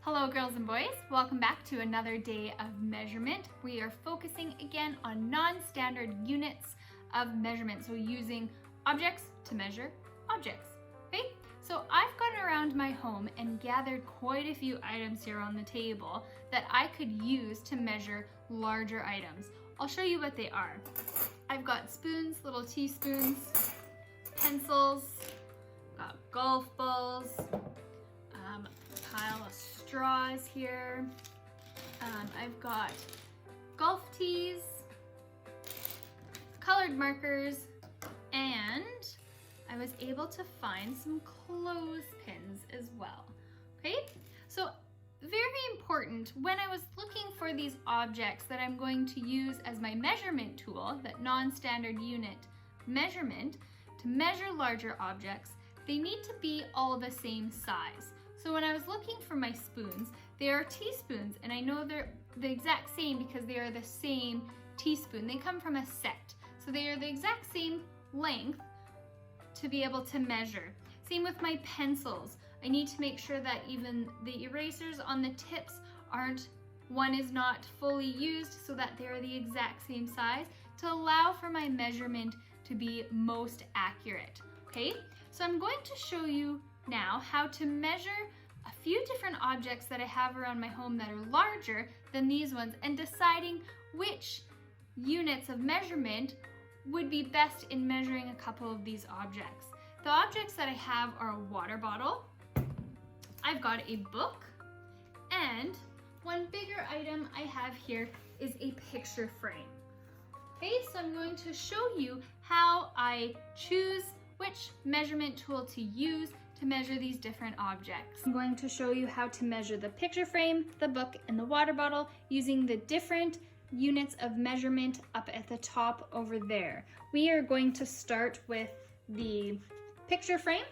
Hello girls and boys, welcome back to another day of measurement. We are focusing again on non-standard units of measurement, so using objects to measure objects, okay? So I've gone around my home and gathered quite a few items here on the table that I could use to measure larger items. I'll show you what they are. I've got spoons, little teaspoons, pencils, got golf balls, pile of straws here. I've got golf tees, colored markers, and I was able to find some clothespins as well. Okay, so very important when I was looking for these objects that I'm going to use as my measurement tool, that non-standard unit measurement, to measure larger objects, they need to be all the same size. So when I was looking for my spoons, they are teaspoons, and I know they're the exact same because they are the same teaspoon. They come from a set, so they are the exact same length to be able to measure. Same with my pencils. I need to make sure that even the erasers on the tips one is not fully used, so that they are the exact same size to allow for my measurement to be most accurate. Okay, so I'm going to show you now how to measure a few different objects that I have around my home that are larger than these ones, and deciding which units of measurement would be best in measuring a couple of these objects. The objects that I have are a water bottle, I've got a book, and one bigger item I have here is a picture frame. Okay, so I'm going to show you how I choose which measurement tool to use to measure these different objects. I'm going to show you how to measure the picture frame, the book, and the water bottle using the different units of measurement up at the top over there. We are going to start with the picture frame,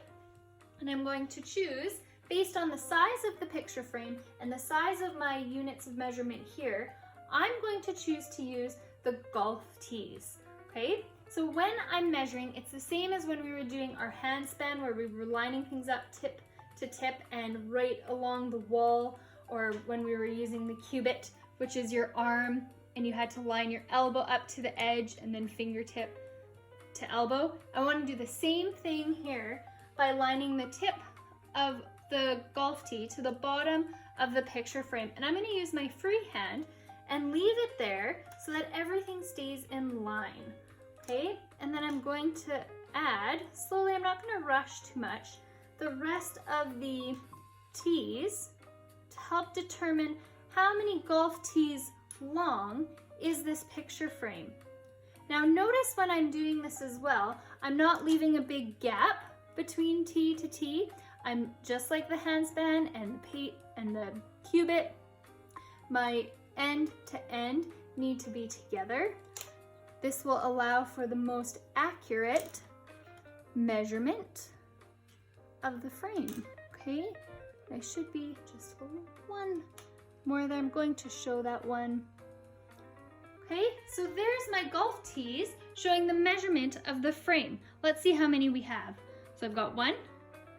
and I'm going to choose, based on the size of the picture frame and the size of my units of measurement here, I'm going to choose to use the golf tees, okay? So when I'm measuring, it's the same as when we were doing our handspan, where we were lining things up tip to tip and right along the wall, or when we were using the cubit, which is your arm, and you had to line your elbow up to the edge and then fingertip to elbow. I want to do the same thing here by lining the tip of the golf tee to the bottom of the picture frame. And I'm going to use my free hand and leave it there so that everything stays in line. Okay, and then I'm going to add, slowly, I'm not going to rush too much, the rest of the tees to help determine how many golf tees long is this picture frame. Now notice when I'm doing this as well, I'm not leaving a big gap between tee to tee. I'm just like the handspan and the cubit, my end to end need to be together. This will allow for the most accurate measurement of the frame, okay? I should be just one more there. I'm going to show that one. Okay, so there's my golf tees showing the measurement of the frame. Let's see how many we have. So I've got 1,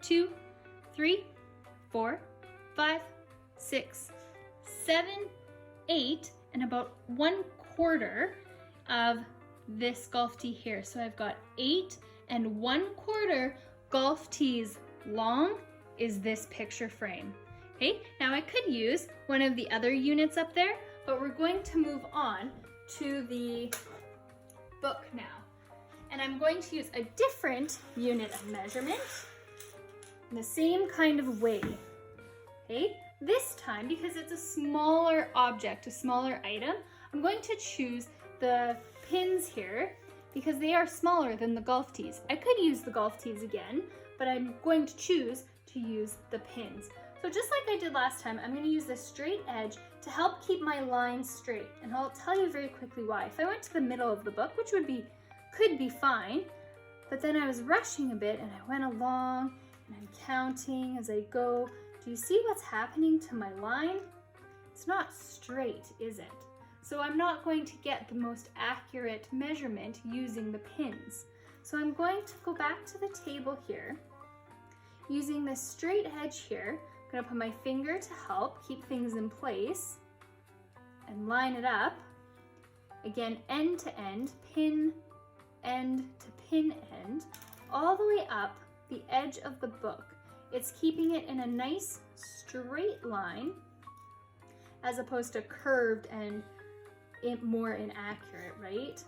2, 3, 4, 5, 6, 7, 8, and about 1/4 of this golf tee here. So I've got 8 1/4 golf tees long is this picture frame. Okay, now I could use one of the other units up there, but we're going to move on to the book now. And I'm going to use a different unit of measurement in the same kind of way. Okay, this time, because it's a smaller object, a smaller item, I'm going to choose the pins here because they are smaller than the golf tees. I could use the golf tees again, but I'm going to choose to use the pins. So just like I did last time, I'm going to use this straight edge to help keep my lines straight. And I'll tell you very quickly why. If I went to the middle of the book, which could be fine, but then I was rushing a bit and I went along and I'm counting as I go. Do you see what's happening to my line? It's not straight, is it? So I'm not going to get the most accurate measurement using the pins. So I'm going to go back to the table here, using this straight edge here I'm gonna put my finger to help keep things in place and line it up. Again, end to end, pin end to pin end, all the way up the edge of the book. It's keeping it in a nice straight line as opposed to curved and more inaccurate, right?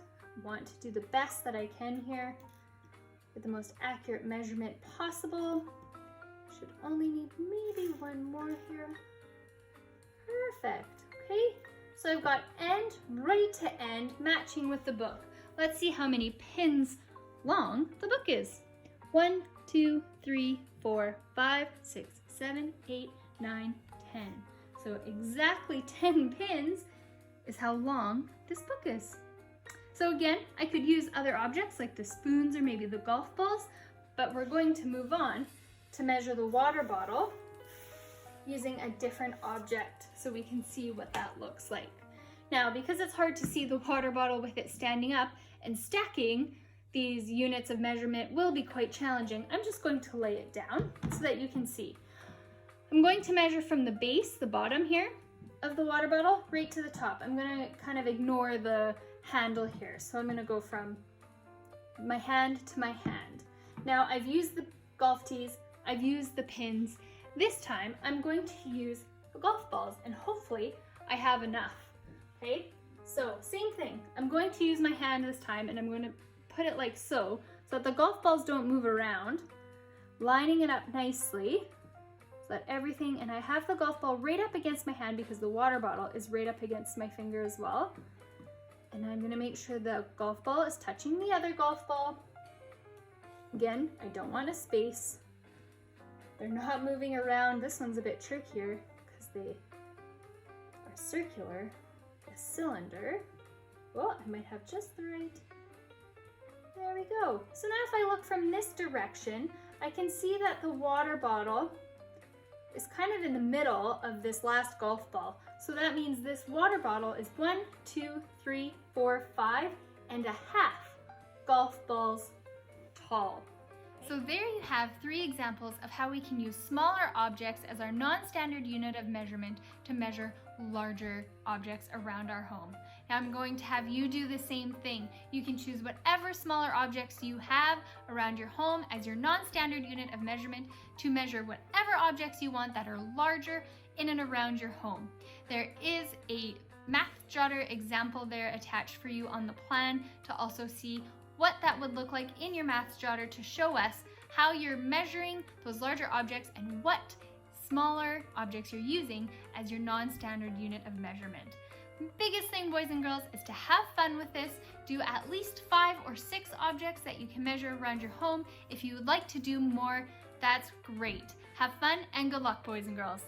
Want to do the best that I can here with the most accurate measurement possible. Should only need maybe one more here. Perfect, okay? So I've got end right to end matching with the book. Let's see how many pins long the book is. 1, 2, 3, 4, 5, 6, 7, 8, 9, 10. So exactly 10 pins is how long this book is. So again, I could use other objects like the spoons or maybe the golf balls, but we're going to move on to measure the water bottle using a different object so we can see what that looks like. Now, because it's hard to see the water bottle with it standing up, and stacking these units of measurement will be quite challenging, I'm just going to lay it down so that you can see. I'm going to measure from the base, the bottom here, of the water bottle right to the top. I'm gonna kind of ignore the handle here. So I'm gonna go from my hand to my hand. Now I've used the golf tees, I've used the pins. This time I'm going to use the golf balls and hopefully I have enough, okay? So same thing, I'm going to use my hand this time and I'm going to put it like so that the golf balls don't move around, lining it up nicely so that everything, and I have the golf ball right up against my hand because the water bottle is right up against my finger as well. And I'm gonna make sure the golf ball is touching the other golf ball. Again, I don't want a space. They're not moving around. This one's a bit trickier because they are circular, a cylinder. Well, I might have just the right. There we go. So now if I look from this direction, I can see that the water bottle is kind of in the middle of this last golf ball. So that means this water bottle is 1, 2, 3, 4, 5 and a half golf balls tall. So there you have 3 examples of how we can use smaller objects as our non-standard unit of measurement to measure larger objects around our home. Now I'm going to have you do the same thing. You can choose whatever smaller objects you have around your home as your non-standard unit of measurement to measure whatever objects you want that are larger in and around your home. There is a math jotter example there attached for you on the plan to also see what that would look like in your math jotter to show us how you're measuring those larger objects and what smaller objects you're using as your non-standard unit of measurement. Biggest thing, boys and girls, is to have fun with this. Do at least 5 or 6 objects that you can measure around your home. If you would like to do more, that's great. Have fun and good luck, boys and girls.